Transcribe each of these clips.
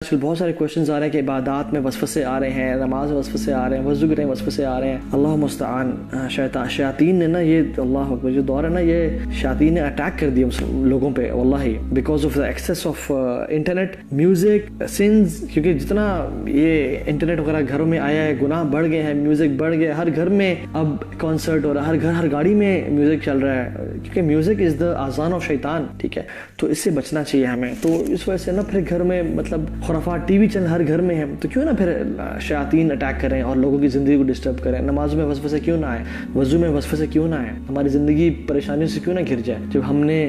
بہت سارے کوشچنز آ رہے ہیں کہ عبادات میں وسوسے آ رہے ہیں، نماز میں وسوسے آ رہے ہیں، وضو کے ٹائم وسوسے آ رہے ہیں. اللہ مستعان. شیاطین نے نا یہ اللہ اکبر جو دور ہے نا، یہ شیاطین نے اٹیک کر دیا لوگوں پہ واللہ، because of the access of internet, music, سنز. کیونکہ جتنا یہ انٹرنیٹ وغیرہ گھروں میں آیا ہے، گناہ بڑھ گئے ہیں، میوزک بڑھ گیا، ہر گھر میں اب کانسرٹ ہو رہا ہے، ہر گاڑی میں میوزک چل رہا ہے، کیونکہ میوزک از دا اذان آف شیطان. ٹھیک ہے، تو اس سے بچنا چاہیے ہمیں. تو اس وجہ سے نا پھر گھر میں مطلب خرافات، ٹی وی چینل ہر گھر میں ہے، تو کیوں نہ پھر شیاطین اٹیک کریں اور لوگوں کی زندگی کو ڈسٹرب کریں. نماز میں وسوسے کیوں نہ آئے، وضو میں وسوسے کیوں نہ آئے، ہماری زندگی پریشانیوں سے کیوں نہ گھر جائے جب ہم نے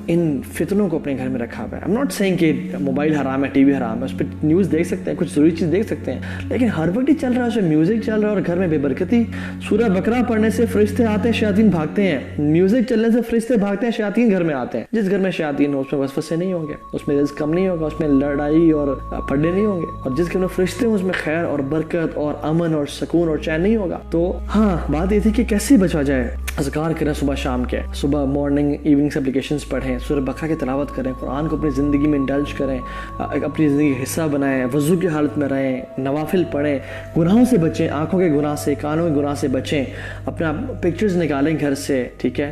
ان فتنوں کو اپنے گھر میں رکھا ہوا ہے. I'm not saying کہ موبائل حرام ہے، ٹی وی حرام ہے، اس پہ نیوز دیکھ سکتے ہیں، کچھ ضروری چیز دیکھ سکتے ہیں، لیکن ہر وقت ہی چل رہا ہے، اس میں میوزک چل رہا ہے اور گھر میں بے برکتی. سورہ بقرہ پڑھنے سے فرشتے آتے ہیں، شیاطین بھاگتے ہیں. میوزک چلنے سے فرشتے بھاگتے ہیں، شیاطین گھر میں آتے ہیں. جس گھر میں شیاطین ہو اس میں وسوسے نہیں ہوں گے، اس میں رزق کم نہیں ہوگا، اس میں لڑائی اور پھڑے نہیں ہوں گے. اور جس گھر میں فرشتے ہوں اس میں خیر اور برکت اور امن اور سکون اور چین نہیں ہوگا. تو ہاں، بات یہ تھی کہ کیسے بچا جائے. اذکار کریں صبح شام کے، صبح مارننگ ایوننگ سے اپلیکیشنز پڑھیں، سورہ بقرہ کی تلاوت کریں، قرآن کو اپنی زندگی میں انڈلج کریں، اپنی زندگی کا حصہ بنائیں، وضو کی حالت میں رہیں، نوافل پڑھیں، گناہوں سے بچیں، آنکھوں کے گناہ سے، کانوں کے گناہ سے بچیں، اپنا پکچرز نکالیں گھر سے. ٹھیک ہے،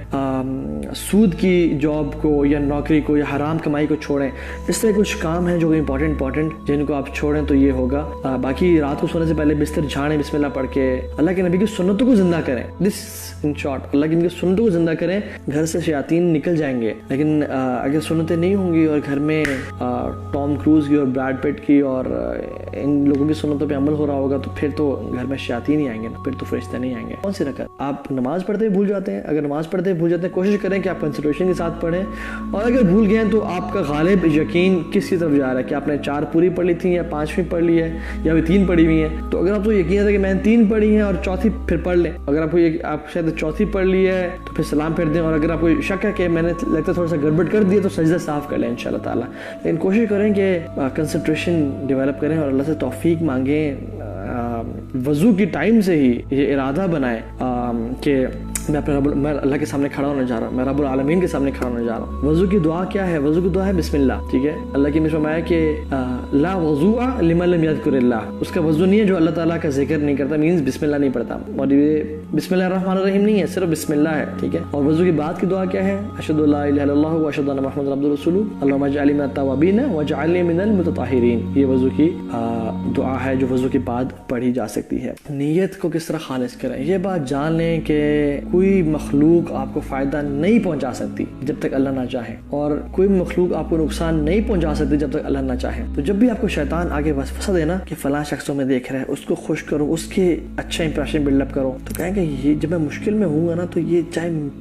سود کی جاب کو یا نوکری کو یا حرام کمائی کو چھوڑیں. اس طرح کچھ کام ہیں جو امپورٹنٹ جن کو آپ چھوڑیں تو یہ ہوگا. باقی رات کو سونے سے پہلے بستر جھاڑیں بسم اللہ پڑھ کے، اللہ کے نبی کی سنتوں کو زندہ کریں. دس ان شارٹ، اللہ کی سنتوں کو زندہ کریں، گھر سے شیاطین نکل جائیں گے. لیکن اگر سنتیں نہیں ہوں گی اور گھر میں ٹام کروز کی اور بریڈ پٹ کی اور ان لوگوں کی سنتوں پہ عمل ہو رہا ہوگا تو پھر تو گھر میں شیاطین ہی آئیں گے، پھر تو فرشتے نہیں آئیں گے. کون سی رکعت آپ نماز پڑھتے بھول جاتے ہیں؟ اگر نماز پڑھتے بھول جاتے ہیں کوشش کریں کہ آپ کنسنٹریشن کے ساتھ پڑھیں، اور اگر بھول گئے تو آپ کا غالب یقین کس کی طرف جا رہا ہے کہ آپ نے 4 پوری پڑھ لی تھیں یا 5ویں پڑھ لی ہے یا ابھی 3 پڑھی ہوئی ہیں. تو اگر آپ کو یقین ہے کہ میں نے 3 پڑھی ہیں اور 4تھی پھر پڑھ لیں. اگر آپ کو آپ شاید 4تھی پڑھ لی ہے تو پھر سلام پھیر دیں، اور اگر آپ کو شک ہے کہ میں نے لگتا تھوڑا سا گڑبڑ کر دیا تو سجدہ صاف کر لیں انشاءاللہ تعالیٰ. لیکن کوشش کریں کہ کنسنٹریشن ڈیولپ کریں اور اللہ سے توفیق مانگیں. وضو کی ٹائم سے ہی یہ ارادہ بنائیں کہ میں اللہ کے سامنے کھڑا ہونے جا رہا ہوں، میں رب العالمین کے سامنے کھڑا ہونے جا رہا ہوں. وضو کی دعا کیا ہے؟ وضو کی دعا ہے بسم اللہ. ٹھیک ہے، اللہ کی مثال میں ہے کہ لا وضوء لمن لم یذکر اللہ، اس کا وضو نہیں ہے جو اللہ تعالیٰ کا ذکر نہیں کرتا، مینز بسم اللہ نہیں پڑھتا. اور یہ بسم اللہ الرحمن الرحیم نہیں ہے، صرف بسم اللہ ہے. ٹھیک ہے، اور وضو کی بعد کی دعا کیا ہے؟ اشہد ان لا الہ الا اللہ واشہد ان محمد عبدہ ورسولہ اللہم اجعلنی من التوابین واجعلنی من المتطہرین. یہ وضو کی دعا ہے جو وضو کے بعد پڑھی جا سکتی ہے. نیت کو کس طرح خالص کریں؟ یہ بات جان لیں کہ کوئی مخلوق آپ کو فائدہ نہیں پہنچا سکتی جب تک اللہ نہ چاہے، اور کوئی مخلوق آپ کو نقصان نہیں پہنچا سکتی جب تک اللہ نہ چاہے. تو جب بھی آپ کو شیطان آگے وسوسہ دے نا کہ فلاں شخصوں میں دیکھ رہا ہے، اس کو خوش کرو، اس کے اچھا امپریشن بلڈ اپ کرو، تو کہیں کہ یہ جب میں مشکل میں ہوں گا نا تو یہ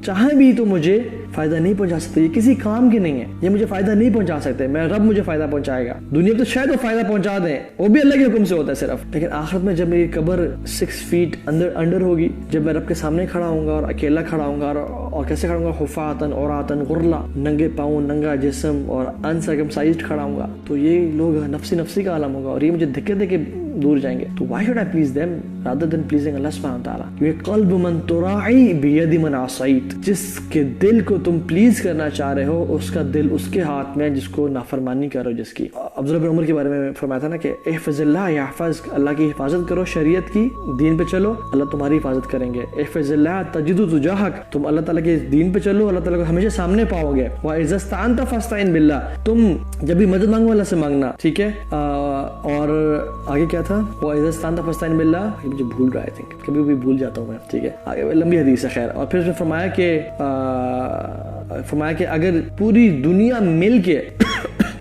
چاہے بھی تو مجھے فائدہ نہیں پہنچا سکتے، یہ کسی کام کی نہیں ہے، یہ مجھے فائدہ نہیں پہنچا سکتے، میں رب مجھے فائدہ پہنچائے گا. دنیا میں تو شاید وہ فائدہ پہنچا دیں، وہ بھی اللہ کے حکم سے ہوتا ہے صرف، لیکن آخرت میں جب میری قبر 6 فیٹ انڈر ہوگی، جب میں رب کے سامنے کھڑا ہوں گا اور اکیلا کھڑا ہوں گا، اور کیسے کھڑا ہوں گا؟ حفاتن عوراتن غرلا، ننگے پاؤں، ننگا جسم اور انسرکمسائزڈ کھڑا ہوں گا، تو یہ لوگ نفسی کا عالم ہوگا اور یہ مجھے دھکے دے کے دور جائیں گے. تو why should I please them rather than pleasing Allah subhanahu wa ta'ala؟ یہ قلب من تراعی بید من عصیت، جس کے دل کو تم پلیز کرنا چاہ رہے ہو اس کا دل اس کے ہاتھ میں جس کو نافرمانی کرو. جس کی عبداللہ بن عمر کے بارے میں فرمایا تھا نا کہ احفظ اللہ یحفظ، اللہ کی حفاظت کرو، شریعت کی دین پہ چلو، اللہ تمہاری حفاظت کریں گے. احفظ اللہ تجد تجاہک، تم اللہ تعالیٰ کے دین پہ چلو، اللہ تعالیٰ کو ہمیشہ سامنے پاؤ گے. وَإِذَا اسْتَعَنْتَ فَاسْتَعِنْ بِاللَّهِ، تم جب بھی مدد مانگو اللہ سے مانگنا. ٹھیک ہے، اور آگے کیا تھا؟ وَإِذَا اسْتَعَنْتَ فَاسْتَعِنْ بِاللَّهِ، مجھے بھول رہا ہے، کبھی بھی بھول جاتا ہوں میں. ٹھیک ہے، آگے لمبی حدیث ہے خیر. اور پھر اس نے فرمایا کہ اگر پوری دنیا مل کے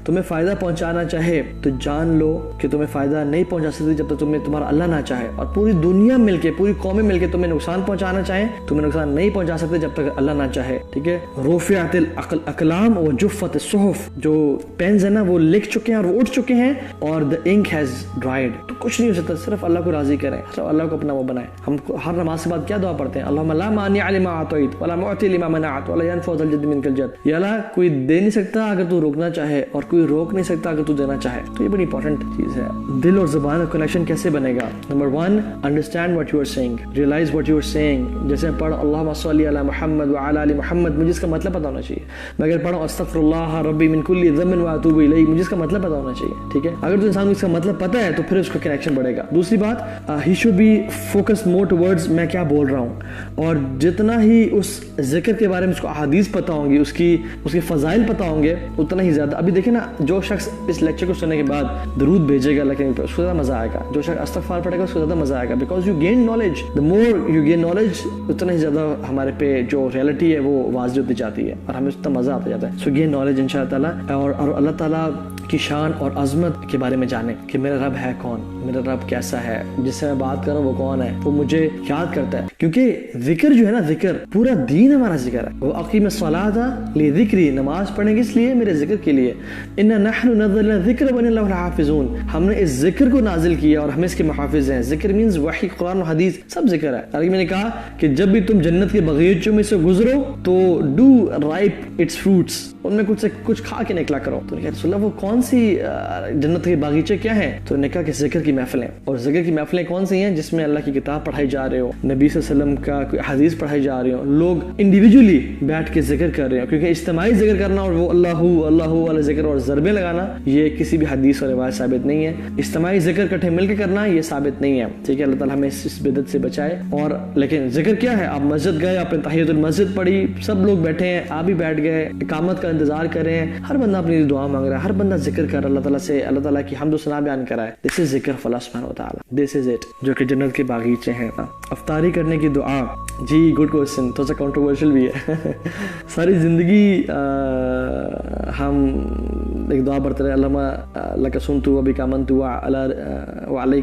تمہیں فائدہ پہنچانا چاہے تو جان لو کہ تمہیں فائدہ نہیں پہنچا سکتی جب تک تمہیں تمہارا اللہ نہ چاہے، اور پوری دنیا مل کے، پوری قومیں مل کے تمہیں نقصان پہنچانا چاہیں، تمہیں نقصان نہیں پہنچا سکتے جب تک اللہ نہ چاہے. ٹھیک ہے، رفعت الاقلام وجفت الصحف، جو پینز ہیں نا وہ لکھ چکے ہیں اور وہ اٹھ چکے ہیں، اور the ink has dried. تو کچھ نہیں ہو سکتا، صرف اللہ کو راضی کریں، صرف اللہ کو اپنا وہ بنائیں. ہم ہر نماز کے بعد کیا دعا پڑھتے ہیں؟ اللہم لا مانع لما اعطیت ولا معطی لما منعت ولا ينفع ذا الجد منک الجد. یا اللہ کوئی دے نہیں سکتا اگر تو روکنا چاہے، اور کوئی کوئی روک نہیں سکتا اگر تو دینا چاہے. تو یہ بڑی امپورٹنٹ چیز ہے. دل اور زبان کا کنیکشن کیسے بنے گا؟ Number 1 understand what you are seeing, realize what you are seeing. جیسے پڑھ اللہم صلی علی محمد وعلی آل محمد, مجھے اس کا مطلب پتہ ہونا چاہیے. میں اگر پڑھوں استغفر اللہ ربی من کل ذنب واتوب الیہ, مجھے اس کا مطلب پتہ ہونا چاہیے. ٹھیک ہے, اگر تو انسان کو اس کا مطلب پتہ ہے تو پھر اس کا کنیکشن بڑھے گا. دوسری بات, he should be focus more towards میں کیا بول رہا ہوں, اور جتنا ہی اس ذکر کے بارے میں اس کو احادیث پتہ ہوں گی, اس کی فضائل پتہ ہوں گے, اتنا ہی زیادہ. ابھی دیکھیں نا, جو شخص اس لیکچر کو سننے کے بعد درود بھیجے گا لیکن اس کو زیادہ مزہ آئے گا. جو شخص استغفار پڑھے گا اس کو زیادہ مزہ آئے گا, because you gain knowledge. The more you gain knowledge, اتنا ہی زیادہ ہمارے پہ جو ریئلٹی ہے وہ واضح ہوتی جاتی ہے اور ہمیں اتنا مزہ آتا جاتا ہے. سو گین نالج ان شاء اللہ تعالیٰ, اور اللہ تعالیٰ کی شان اور عظمت کے بارے میں جانیں کہ میرا رب ہے کون, میرا رب کیسا ہے, جس سے میں بات کر رہا ہوں وہ کون ہے, وہ مجھے یاد کرتا ہے. کیونکہ ذکر جو ہے نا, ذکر پورا دین ہمارا ذکر ہے. وہ اقیم الصلاۃ لذکری, نماز پڑھیں گے اس لیے, میرے ذکر کے لیے. انا نحن نزلنا الذکر وانا له لحافظون, ہم نے اس ذکر کو نازل کیا اور ہم اس کے محافظ ہیں. ذکر مینز وحی, قرآن و حدیث سب ذکر ہے. میں نے کہا کہ جب بھی تم جنت کے باغیچوں میں سے گزرو تو ڈو رائپ اٹس فروٹس, ان میں کچھ کھا کے نکلا کرو. تو نے کہا رسول اللہ وہ کون سی جنت کے باغیچے کیا ہیں؟ تو نے کہا کہ ذکر کی محفلیں. اور ذکر کی محفلیں کون سی ہیں؟ جس میں اللہ کی کتاب پڑھائی جا رہے ہو, نبی صلی اللہ علیہ وسلم کا کوئی حدیث پڑھائی جا رہی ہو, لوگ انڈیویجولی بیٹھ کے ذکر کر رہے ہو. کیونکہ اجتماعی ذکر کرنا اور وہ اللہ والا ذکر اور ضربیں لگانا یہ کسی بھی حدیث اور روایت ثابت نہیں ہے. اجتماعی ذکر اکٹھے مل کے کرنا یہ ثابت نہیں ہے. ٹھیک ہے, اللہ تعالیٰ ہمیں اس بدعت سے بچائے. اور لیکن ذکر کیا ہے؟ آپ مسجد گئے, آپ نے تحیۃ المسجد پڑھی, سب لوگ بیٹھے ہیں, آپ بھی بیٹھ گئے, اقامت کا انتظار کر رہے ہیں, ہر بندہ اپنی دعا مانگ رہا ہے, ہر بندہ ذکر کر اللہ تعالیٰ سے, اللہ تعالیٰ کی حمد و ثنا بیان کر رہا ہے. دس از ذکر اللہ سبحانہ و تعالیٰ, دس از اٹ, جو کہ جنت کے باغیچے ہیں. افطاری کرنے کی دعا, جی گڈ کوشچن, تھوڑا سا کنٹروورشل بھی ہے. ساری زندگی ہم ایک دعا پڑھتے رہے, اللہم لک صمت و بک آمنت وعلی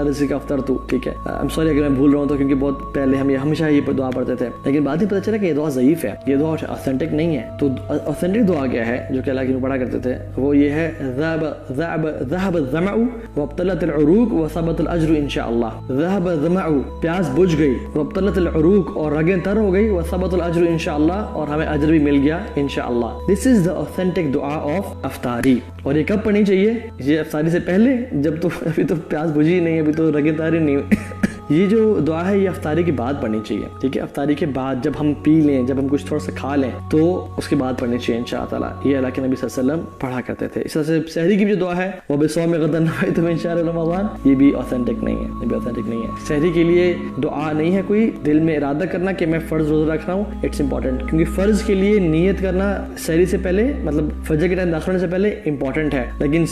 رزقک افطرت. ٹھیک ہے, I'm sorry اگر میں بھول رہا ہوں تو, کیونکہ بہت پہلے ہم ہمیشہ یہ دعا پڑھتے تھے, لیکن بعد میں پتہ چلا کہ یہ دعا ضعیف ہے, یہ دعا اوتھینٹک نہیں ہے. تو اوتھینٹک دعا کیا ہے جو کہ اللہ کی پڑھا کرتے تھے؟ وہ یہ ہے, ذهب الظمأ وابتلت العروق وثبت الاجر ان شاء اللہ. ذهب الظمأ, پیاس بجھ گئی, وابتلت العروق, اور رگیں تر ہو گئی, وثبت الاجر ان شاء اللہ, اور ہمیں اجر بھی مل گیا ان شاء اللہ. دس از دا اوتھینٹک دعا آف افطاری. اور یہ کب پڑھنی چاہیے؟ یہ افطاری سے پہلے, جب تو ابھی تو پیاس بجھی نہیں, ابھی تو رگیں تاری نہیں ہوئی. یہ جو دعا ہے یہ افطاری کے بعد پڑھنی چاہیے. ٹھیک ہے, افطاری کے بعد جب ہم پی لیں, جب ہم کچھ تھوڑا سا کھا لیں تو اس کے بعد پڑھنی چاہیے انشاءاللہ تعالیٰ. یہ اللہ کے نبی صلی اللہ علیہ وسلم پڑھا کرتے تھے. اس طرح سے سحری کی بھی جو دعا ہے, وہ بصوم غدا نویت من شہر رمضان, یہ بھی اوتھینٹک نہیں ہے, یہ بھی اوتھینٹک نہیں ہے. سحری کے لیے دعا نہیں ہے کوئی, دل میں ارادہ کرنا کہ میں فرض روزہ رکھ رہا ہوں, اٹس امپورٹنٹ. کیونکہ فرض کے لیے نیت کرنا سحری سے پہلے, مطلب فجر کے ٹائم داخل ہونے سے پہلے امپورٹنٹ ہے. لیکن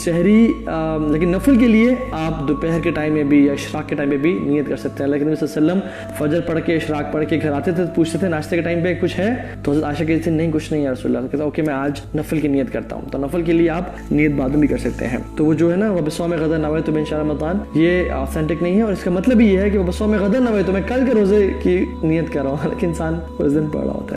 نفل کے لیے آپ دوپہر کے ٹائم میں بھی یا اشراق کے ٹائم میں بھی نیت کر سکتے ہیں. لیکن نبی صلی اللہ علیہ وسلم فجر پڑھ کے, اشراق پڑھ کے گھر آتے تھے, پوچھتے تھے ناشتے کے ٹائم پہ کچھ ہے, تو حضرت عائشہ کہتی تھی نہیں کچھ نہیں ہے رسول اللہ. کہتا اوکے میں آج نفل کی نیت کرتا ہوں. تو نفل کے لیے آپ نیت بعد میں بھی کر سکتے ہیں. تو وہ جو ہے نا, وہ بصوم غدا نویت من شہر رمضان, یہ اوتھینٹک نہیں ہے. اور اس کا مطلب یہ ہے کہ وہ بصوم غدا نویت, میں کل کے روزے کی نیت کر رہا ہوں, لیکن انسان اس دن پڑھ رہا ہوتا ہے.